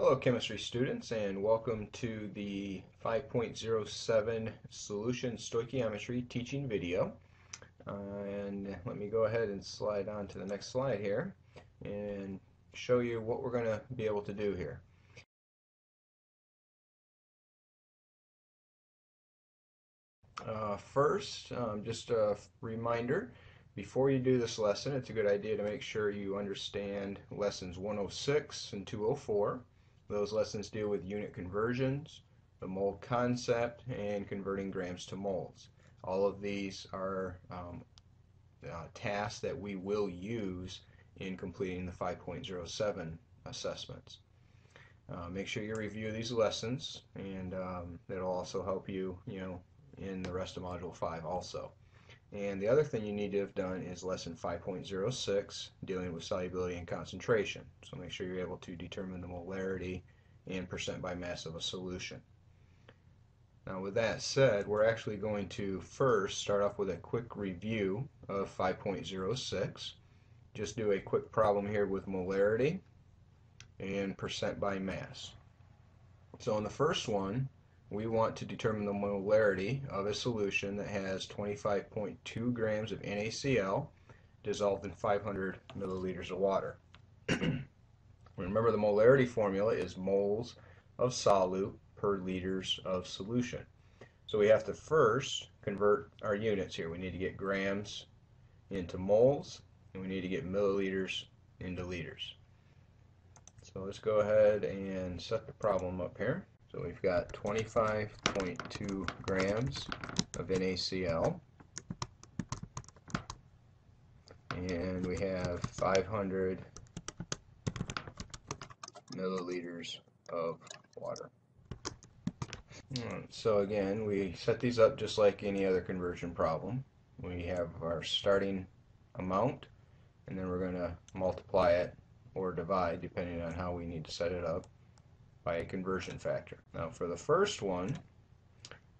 Hello chemistry students, and welcome to the 5.07 solution stoichiometry teaching video. And let me go ahead and slide on to the next slide here and show you what we're going to be able to do here. First, just a reminder, before you do this lesson, it's a good idea to make sure you understand lessons 106 and 204. Those lessons deal with unit conversions, the mole concept, and converting grams to moles. All of these are tasks that we will use in completing the 5.07 assessments. Make sure you review these lessons, and that'll also help you, in the rest of Module 5 also. And the other thing you need to have done is lesson 5.06, dealing with solubility and concentration. So make sure you're able to determine the molarity and percent by mass of a solution. Now with that said, we're actually going to first start off with a quick review of 5.06. Just do a quick problem here with molarity and percent by mass. So in the first one, we want to determine the molarity of a solution that has 25.2 grams of NaCl dissolved in 500 milliliters of water. Remember, the molarity formula is moles of solute per liters of solution. So we have to first convert our units here. We need to get grams into moles, and we need to get milliliters into liters. So let's go ahead and set the problem up here. So we've got 25.2 grams of NaCl, and we have 500 milliliters of water. So again, we set these up just like any other conversion problem. We have our starting amount, and then we're going to multiply it or divide, depending on how we need to set it up, by a conversion factor. Now for the first one,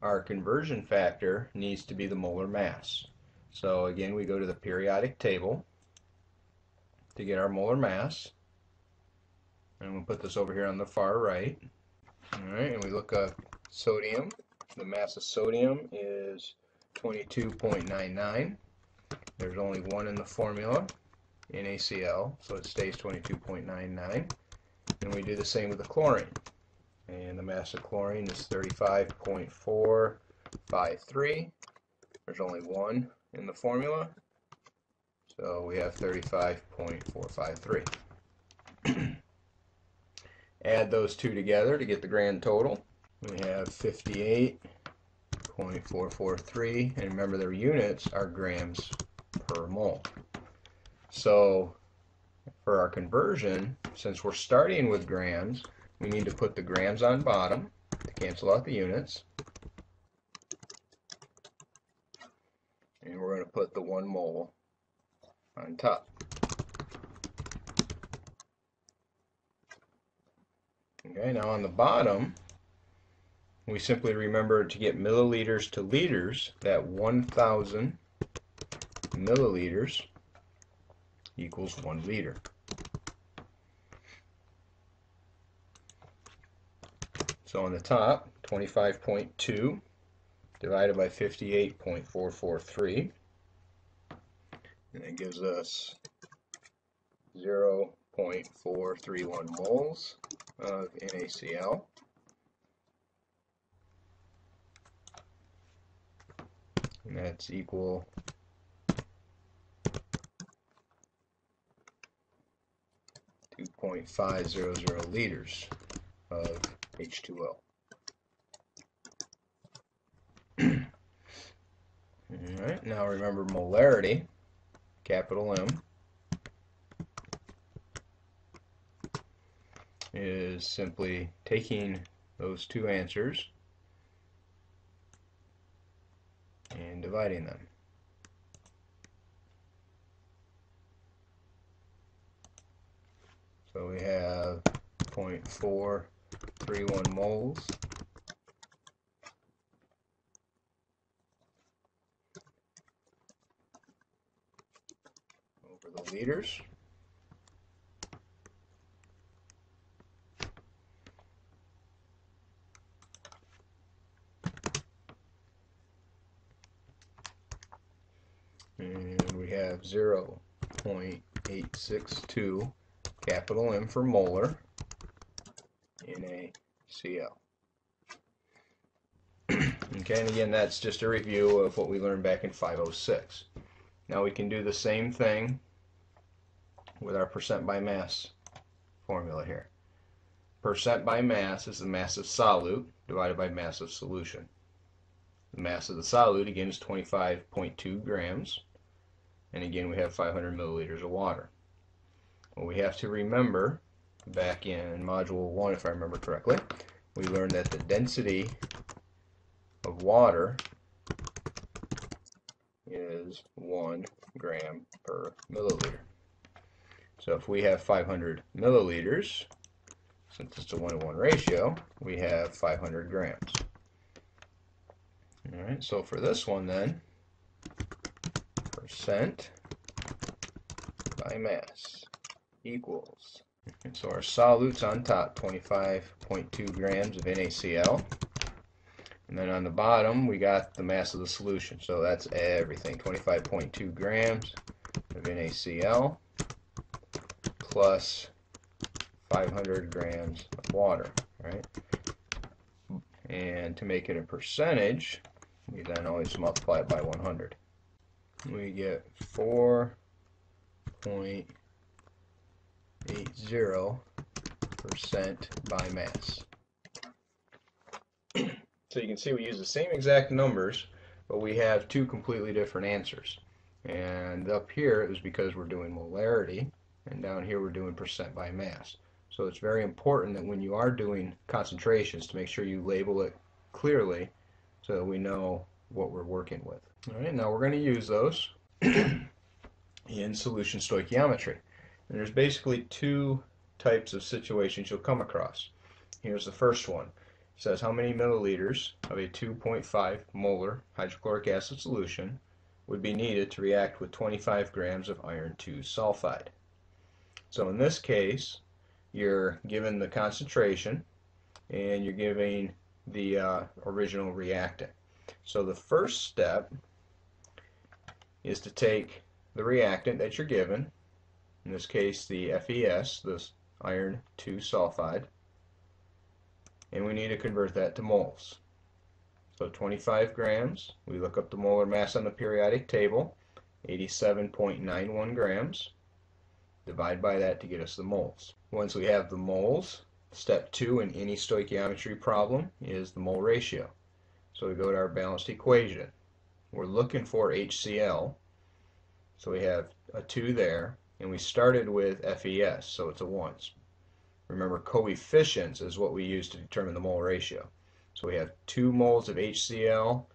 our conversion factor needs to be the molar mass. So again, we go to the periodic table to get our molar mass, and we'll put this over here on the far right. Alright, and we look up sodium. The mass of sodium is 22.99. There's only one in the formula, NaCl, so it stays 22.99. And we do the same with the chlorine. And the mass of chlorine is 35.453. There's only one in the formula, so we have 35.453. Add those two together to get the grand total. We have 58.443, and remember their units are grams per mole. So for our conversion, since we're starting with grams, we need to put the grams on bottom to cancel out the units. And we're going to put the 1 mole on top. Okay, now on the bottom, we simply remember to get milliliters to liters, that 1,000 milliliters equals 1 liter. So on the top, 25.2 divided by 58.443, and it gives us 0.431 moles of NaCl. And that's equal to 0.500 liters of H2O. Alright, now remember molarity, capital M, is simply taking those two answers and dividing them. So we have 0.431 moles over the liters. have 0.862 capital M for molar NaCl. Okay, and again, that's just a review of what we learned back in 5.06. Now we can do the same thing with our percent by mass formula here. Percent by mass is the mass of solute divided by mass of solution. The mass of the solute, again, is 25.2 grams. And again, we have 500 milliliters of water. Well, we have to remember, back in Module 1, if I remember correctly, we learned that the density of water is 1 gram per milliliter. So if we have 500 milliliters, since it's a 1-to-1 ratio, we have 500 grams. All right, so for this one then, percent by mass equals, so our solute's on top, 25.2 grams of NaCl. And then on the bottom, we got the mass of the solution. So that's everything, 25.2 grams of NaCl plus 500 grams of water, right? And to make it a percentage, we then always multiply it by 100. We get 4.80% by mass. So you can see we use the same exact numbers, but we have two completely different answers. And up here it was because we're doing molarity, and down here we're doing percent by mass. So it's very important that when you are doing concentrations to make sure you label it clearly so that we know what we're working with. All right, now we're going to use those in solution stoichiometry. And there's basically two types of situations you'll come across. Here's the first one. It says how many milliliters of a 2.5 molar hydrochloric acid solution would be needed to react with 25 grams of iron 2 sulfide. So in this case, you're given the concentration and you're giving the original reactant. So the first step is to take the reactant that you're given, in this case the FES, this iron 2 sulfide, and we need to convert that to moles. So 25 grams, we look up the molar mass on the periodic table, 87.91 grams, divide by that to get us the moles. Once we have the moles, step 2 in any stoichiometry problem is the mole ratio. So we go to our balanced equation. We're looking for HCl, so we have a 2 there, and we started with FES, so it's a 1. Remember, coefficients is what we use to determine the mole ratio. So we have 2 moles of HCl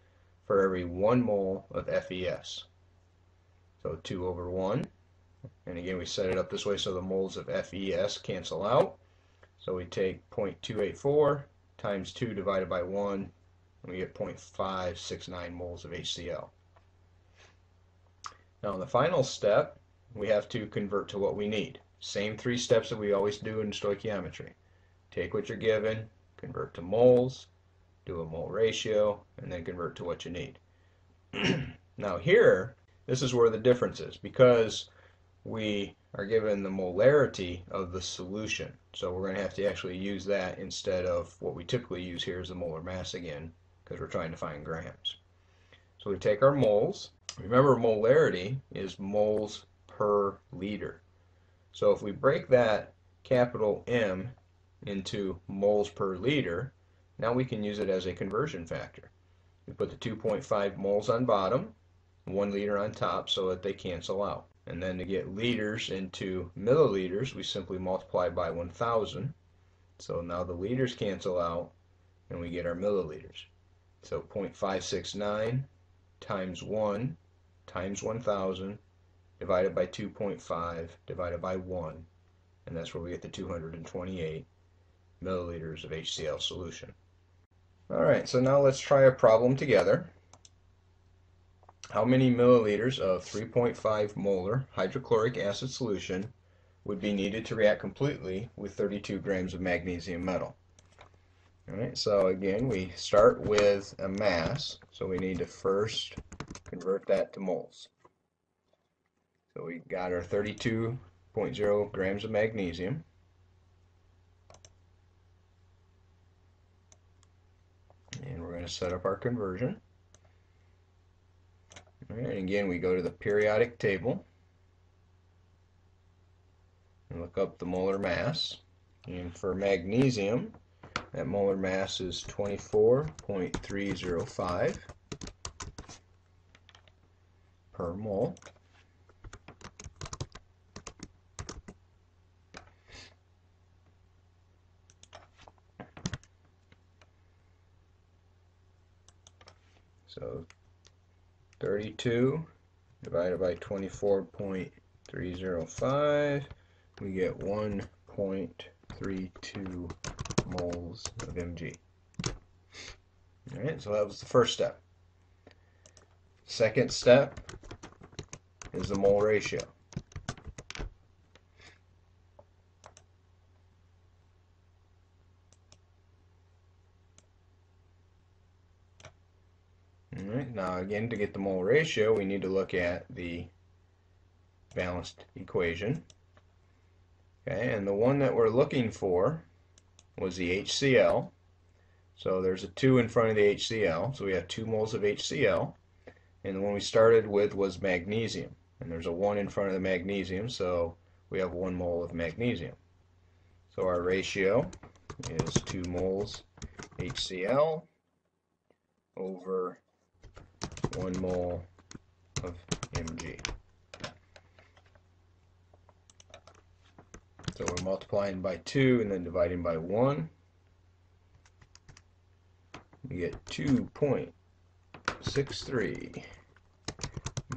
for every 1 mole of FES. So 2 over 1. And again, we set it up this way so the moles of FES cancel out. So we take 0.284 times 2 divided by 1, and we get 0.569 moles of HCl. Now in the final step, we have to convert to what we need. Same 3 steps that we always do in stoichiometry. Take what you're given, convert to moles, do a mole ratio, and then convert to what you need. Now here, this is where the difference is, because we are given the molarity of the solution. So we're going to have to actually use that instead of what we typically use here is the molar mass again, because we're trying to find grams. So we take our moles. Remember, molarity is moles per liter. So if we break that capital M into moles per liter, now we can use it as a conversion factor. We put the 2.5 moles on bottom, 1 liter on top so that they cancel out. And then to get liters into milliliters, we simply multiply by 1,000. So now the liters cancel out and we get our milliliters. So 0.569 times 1 times 1,000 divided by 2.5 divided by 1. And that's where we get the 228 milliliters of HCl solution. Alright, so now let's try a problem together. How many milliliters of 3.5 molar hydrochloric acid solution would be needed to react completely with 32 grams of magnesium metal? Alright, so again, we start with a mass, so we need to first convert that to moles. So we got our 32.0 grams of magnesium. And we're going to set up our conversion. All right, and again, we go to the periodic table and look up the molar mass. And for magnesium, that molar mass is 24.305 per mole. So 32 divided by 24.305, we get 1.32 moles of Mg. Alright, so that was the first step. Second step is the mole ratio. Alright, now again, to get the mole ratio, we need to look at the balanced equation. Okay, and the one that we're looking for was the HCl. So there's a 2 in front of the HCl, so we have 2 moles of HCl. And the one we started with was magnesium. And there's a 1 in front of the magnesium, so we have 1 mole of magnesium. So our ratio is 2 moles HCl over 1 mole of Mg. So we're multiplying by 2 and then dividing by 1. We get 2.63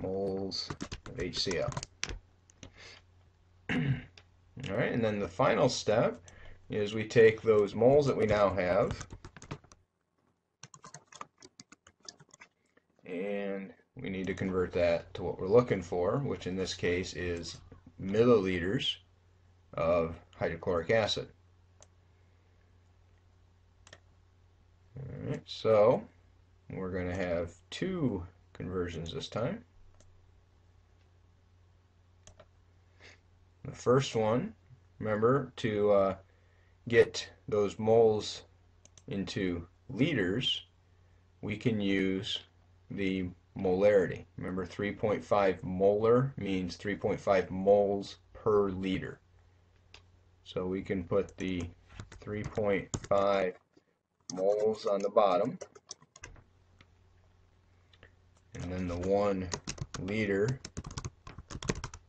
moles of HCl. Alright, and then the final step is we take those moles that we now have and we need to convert that to what we're looking for, which in this case is milliliters of hydrochloric acid. Alright, so we're going to have 2 conversions this time. The first one, remember, to get those moles into liters, we can use the molarity. Remember, 3.5 molar means 3.5 moles per liter. So we can put the 3.5 moles on the bottom, and then the 1 liter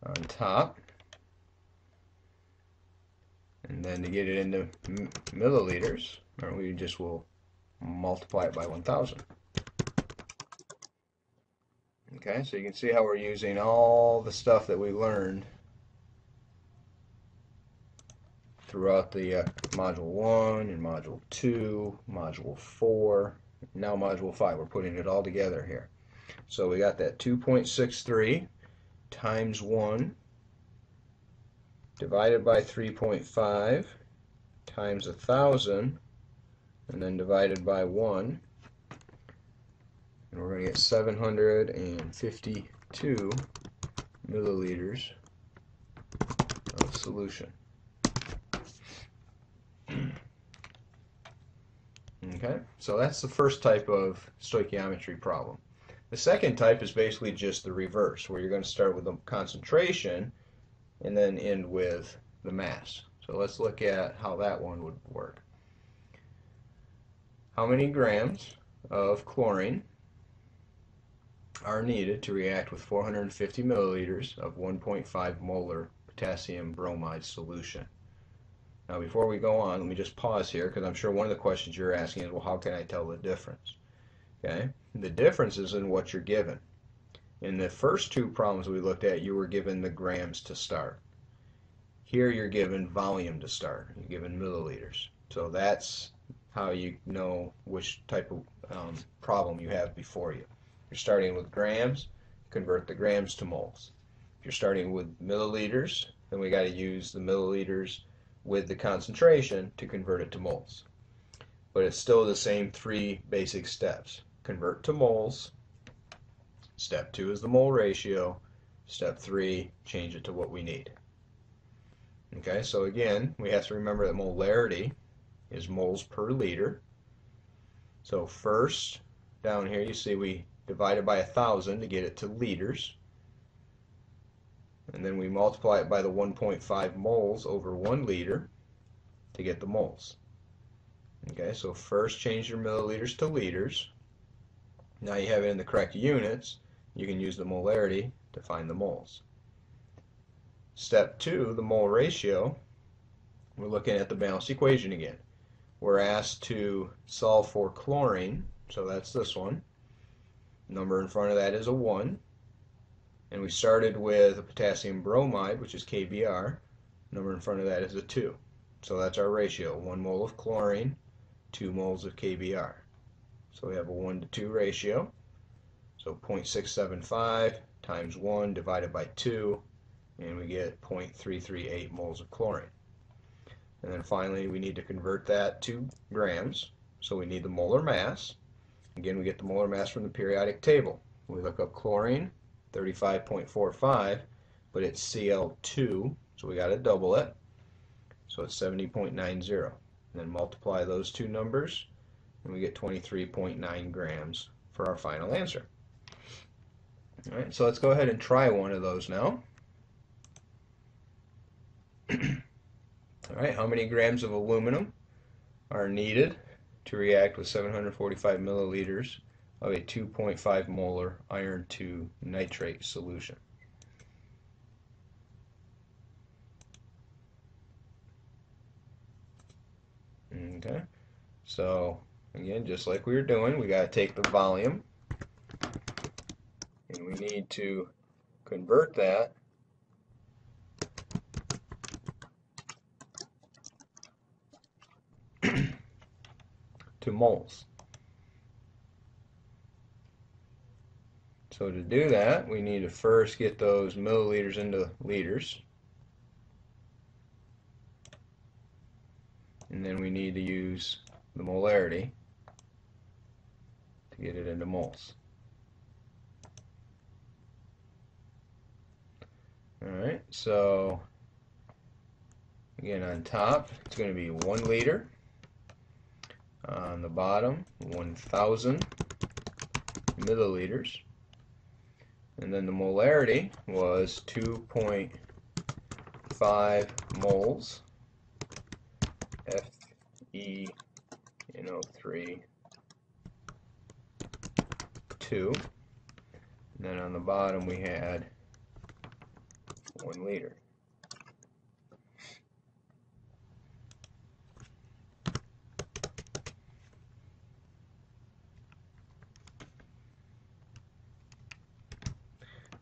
on top. And then to get it into milliliters, or we just will multiply it by 1,000. Okay, so you can see how we're using all the stuff that we learned throughout the Module 1 and Module 2, Module 4, now Module 5. We're putting it all together here. So we got that 2.63 times 1 divided by 3.5 times 1,000 and then divided by 1. And we're going to get 752 milliliters of solution. Okay, so that's the first type of stoichiometry problem. The second type is basically just the reverse, where you're going to start with the concentration and then end with the mass. So let's look at how that one would work. How many grams of chlorine are needed to react with 450 milliliters of 1.5 molar potassium bromide solution? Now before we go on, let me just pause here, because I'm sure one of the questions you're asking is, well, how can I tell the difference? Okay, the difference is in what you're given. In the first 2 problems we looked at, you were given the grams to start. Here you're given volume to start. You're given milliliters. So that's how you know which type of problem you have before you. If you're starting with grams, convert the grams to moles. If you're starting with milliliters, then we got to use the milliliters with the concentration to convert it to moles. But it's still the same 3 basic steps. Convert to moles. Step 2 is the mole ratio. Step 3, change it to what we need. Okay, so again, we have to remember that molarity is moles per liter. So first, down here you see we divided by 1,000 to get it to liters. And then we multiply it by the 1.5 moles over 1 liter to get the moles. Okay, so first change your milliliters to liters. Now you have it in the correct units. You can use the molarity to find the moles. Step 2, the mole ratio. We're looking at the balanced equation again. We're asked to solve for chlorine, so that's this one. Number in front of that is a 1. And we started with a potassium bromide, which is KBr. Number in front of that is a 2. So that's our ratio, 1 mole of chlorine, 2 moles of KBr. So we have a 1 to 2 ratio. So 0.675 times 1 divided by 2, and we get 0.338 moles of chlorine. And then finally we need to convert that to grams, so we need the molar mass. Again, we get the molar mass from the periodic table. We look up chlorine, 35.45, but it's Cl2, so we got to double it, so it's 70.90. And then multiply those two numbers, and we get 23.9 grams for our final answer. All right, so let's go ahead and try one of those now. All right, how many grams of aluminum are needed to react with 745 milliliters of a 2.5 molar iron 2 nitrate solution? Okay, so again, just like we were doing, we got to take the volume and we need to convert that to moles. So to do that, we need to first get those milliliters into liters. And then we need to use the molarity to get it into moles. Alright, so again on top it's going to be 1 liter. On the bottom, 1,000 milliliters. And then the molarity was 2.5 moles FeNO3 2. And then on the bottom we had 1 liter.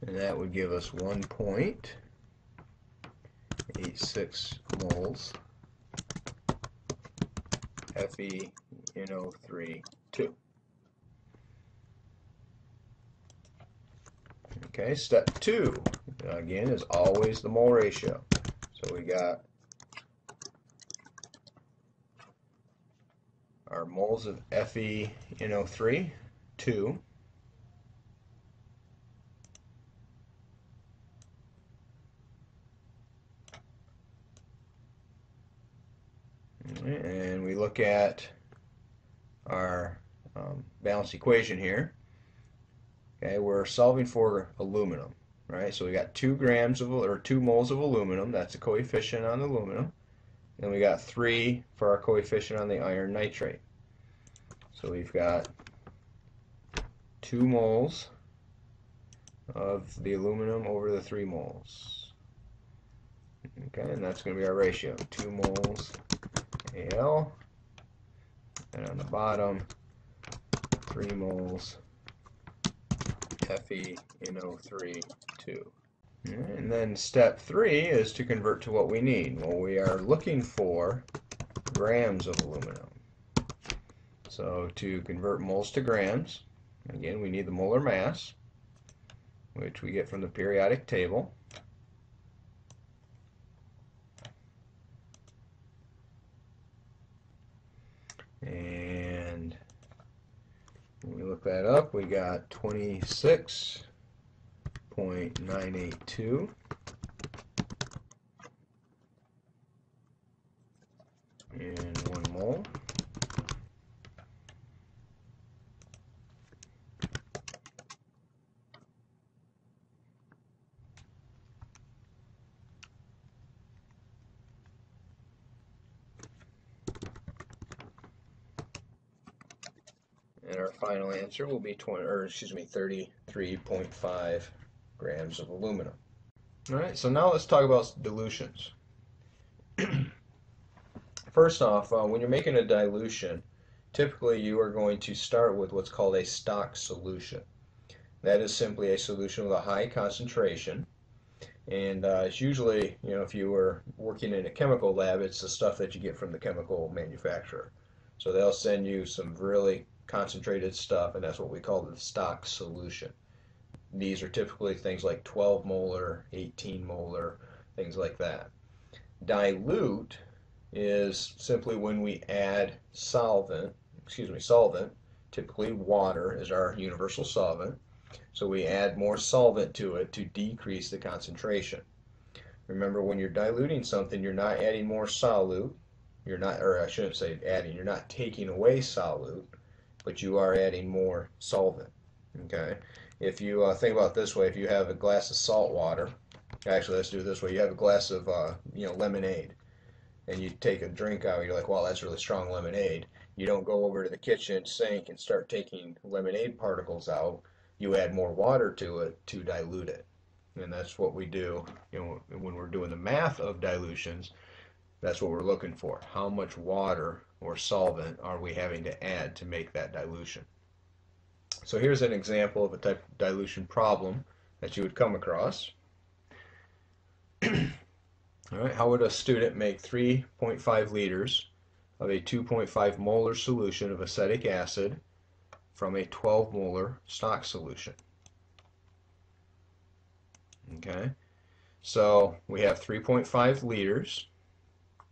And that would give us 1.86 moles FeNO3 2. Okay, step 2, again, is always the mole ratio. So we got our moles of FeNO3 2. And we look at our balanced equation here. Okay, we're solving for aluminum, right? So we got 2 grams of, or 2 moles of aluminum. That's the coefficient on the aluminum. Then we got 3 for our coefficient on the iron nitrate. So we've got 2 moles of the aluminum over the 3 moles. Okay, and that's going to be our ratio, 2 moles Al, and on the bottom, 3 moles FeNO3 2. And then step 3 is to convert to what we need. Well, we are looking for grams of aluminum. So to convert moles to grams, again, we need the molar mass, which we get from the periodic table. And when we look that up, we got 26.9 0.982 in 1 mole. And our final answer will be 33.5 grams of aluminum. All right, so now let's talk about dilutions. First off, when you're making a dilution, typically you are going to start with what's called a stock solution. That is simply a solution with a high concentration, and it's usually, if you were working in a chemical lab, it's the stuff that you get from the chemical manufacturer. So they'll send you some really concentrated stuff, and that's what we call the stock solution. These are typically things like 12 molar, 18 molar, things like that. Dilute is simply when we add solvent, typically water is our universal solvent. So we add more solvent to it to decrease the concentration. Remember, when you're diluting something, you're not adding more solute. You're not, or I shouldn't say adding, you're not taking away solute, but you are adding more solvent. Okay? If you think about it this way, if you have a glass of salt water, actually let's do it this way, you have a glass of lemonade, and you take a drink out, you're like, wow, that's really strong lemonade. You don't go over to the kitchen sink and start taking lemonade particles out. You add more water to it to dilute it. And that's what we do, when we're doing the math of dilutions. That's what we're looking for. How much water or solvent are we having to add to make that dilution? So here's an example of a type of dilution problem that you would come across. All right, how would a student make 3.5 liters of a 2.5 molar solution of acetic acid from a 12 molar stock solution? Okay, so we have 3.5 liters,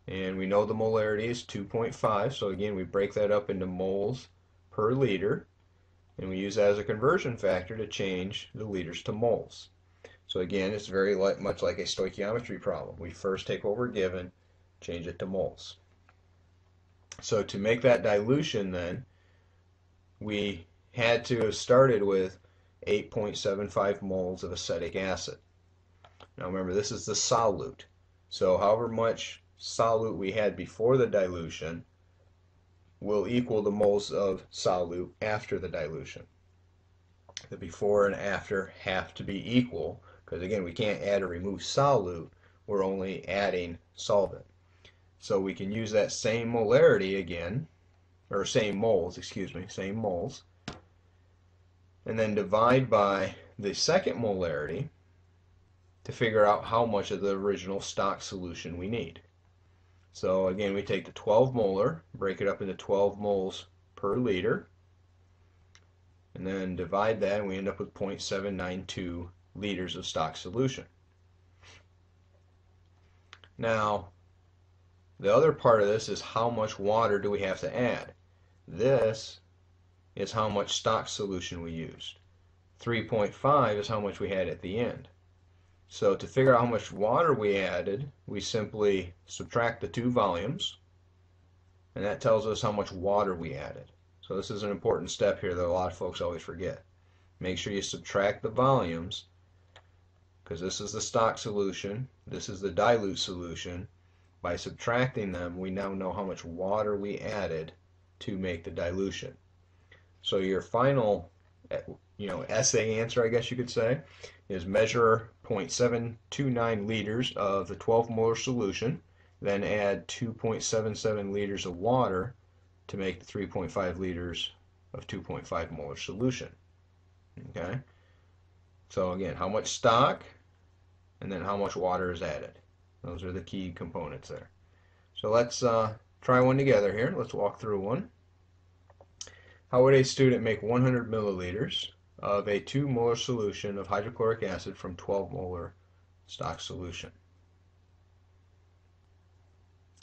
and we know the molarity is 2.5, so again we break that up into moles per liter, and we use that as a conversion factor to change the liters to moles. So again, it's very much like a stoichiometry problem. We first take what we're given, change it to moles. So to make that dilution then, we had to have started with 8.75 moles of acetic acid. Now remember, this is the solute. So however much solute we had before the dilution will equal the moles of solute after the dilution. The before and after have to be equal, because again, we can't add or remove solute, we're only adding solvent. So we can use that same molarity again, or same moles, same moles, and then divide by the second molarity to figure out how much of the original stock solution we need. So again, we take the 12 molar, break it up into 12 moles per liter, and then divide that, and we end up with 0.792 liters of stock solution. Now, the other part of this is how much water do we have to add? This is how much stock solution we used. 3.5 is how much we had at the end. So to figure out how much water we added, we simply subtract the two volumes, and that tells us how much water we added. So this is an important step here that a lot of folks always forget. Make sure you subtract the volumes, because this is the stock solution, this is the dilute solution. By subtracting them, we now know how much water we added to make the dilution. So your final essay answer, I guess you could say, is measure 0.729 liters of the 12 molar solution, then add 2.77 liters of water to make the 3.5 liters of 2.5 molar solution. Okay? So again, how much stock, and then how much water is added. Those are the key components there. So let's try one together here. Let's walk through one. How would a student make 100 milliliters of a 2 molar solution of hydrochloric acid from 12 molar stock solution?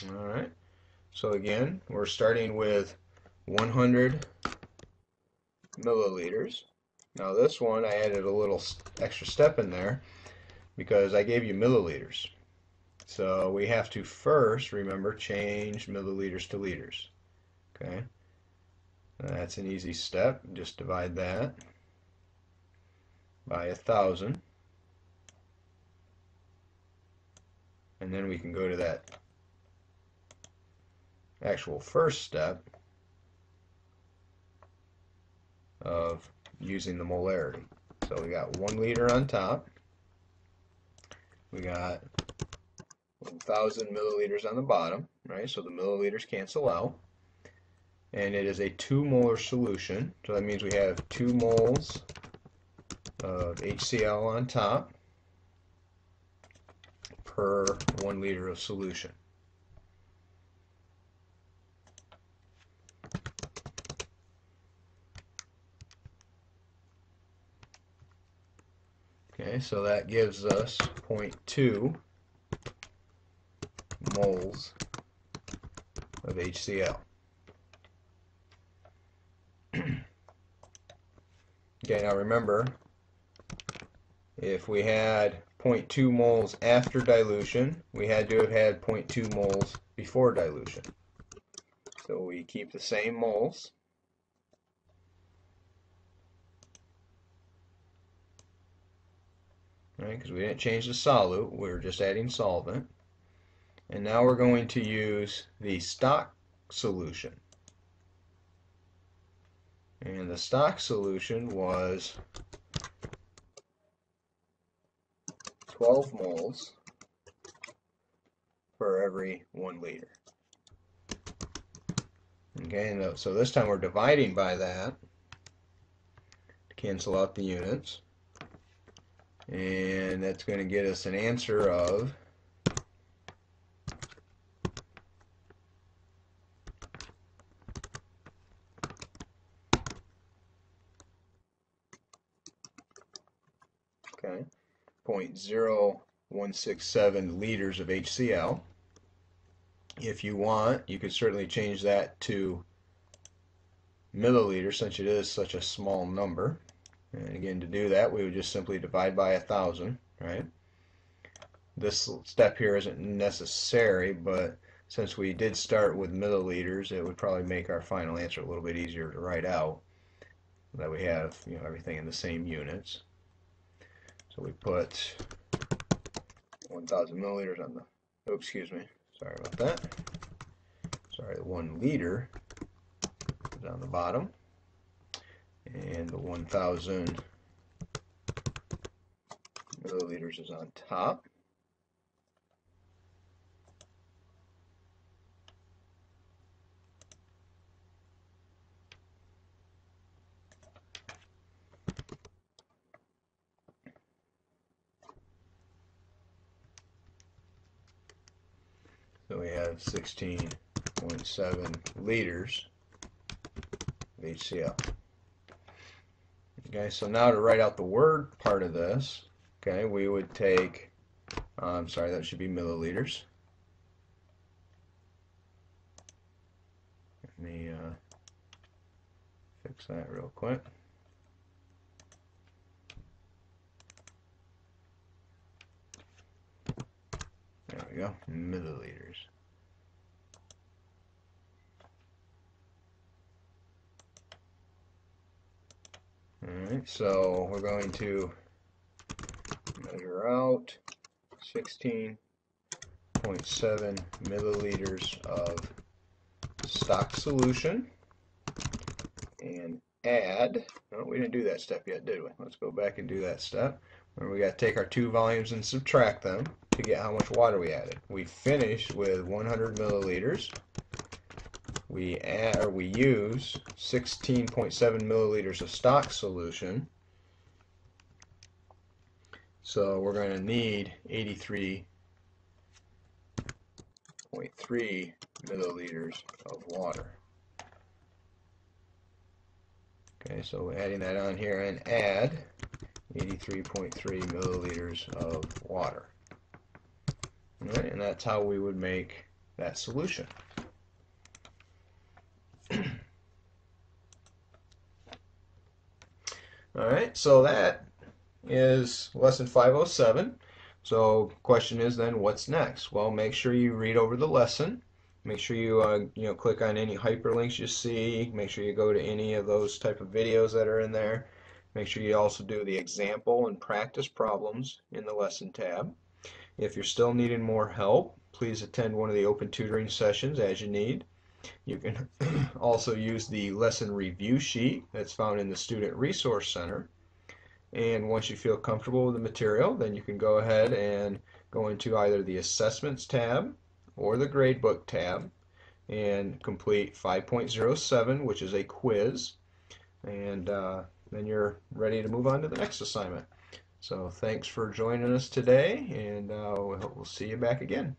All right. So again, we're starting with 100 milliliters. Now this one I added a little extra step in there because I gave you milliliters. So we have to first, remember, change milliliters to liters. Okay, that's an easy step. Just divide that by 1,000, and then we can go to that actual first step of using the molarity. So we got 1 liter on top, we got 1,000 milliliters on the bottom, right? So the milliliters cancel out, and it is a 2 molar solution. So that means we have 2 moles of HCl on top per 1 liter of solution. Okay, so that gives us 0.2 moles of HCl. Okay, now remember, if we had 0.2 moles after dilution, we had to have had 0.2 moles before dilution. So we keep the same moles. Right, because we didn't change the solute, we were just adding solvent. And now we're going to use the stock solution. And the stock solution was 12 moles per every 1 liter. Okay, and so this time we're dividing by that to cancel out the units. And that's going to get us an answer of 0.0167 liters of HCl. If you want, you could certainly change that to milliliters since it is such a small number. And again, to do that, we would just simply divide by 1,000, right? This step here isn't necessary, but since we did start with milliliters, it would probably make our final answer a little bit easier to write out, that we have, everything in the same units. So we put 1,000 milliliters on the, oh, excuse me, sorry about that. Sorry, 1 liter is on the bottom, and the 1,000 milliliters is on top. So we have 16.7 liters of HCl. Okay, so now to write out the word part of this, okay, we would take, I'm sorry, that should be milliliters. Let me fix that real quick. There we go, milliliters. Alright, so we're going to measure out 16.7 milliliters of stock solution and add, no, we didn't do that step yet, did we? Let's go back and do that step. Remember, we got to take our two volumes and subtract them to get how much water we added. We finished with 100 milliliters. We use 16.7 milliliters of stock solution. So we're going to need 83.3 milliliters of water. Okay, so adding that on here and add 83.3 milliliters of water. All right, and that's how we would make that solution. Alright, so that is lesson 507. So question is then, what's next? Well, make sure you read over the lesson. Make sure you click on any hyperlinks you see. Make sure you go to any of those type of videos that are in there. Make sure you also do the example and practice problems in the lesson tab. If you're still needing more help, please attend one of the open tutoring sessions as you need. You can also use the lesson review sheet that's found in the Student Resource Center. And once you feel comfortable with the material, then you can go ahead and go into either the Assessments tab or the Gradebook tab and complete 5.07, which is a quiz. And then you're ready to move on to the next assignment. So thanks for joining us today, and we'll see you back again.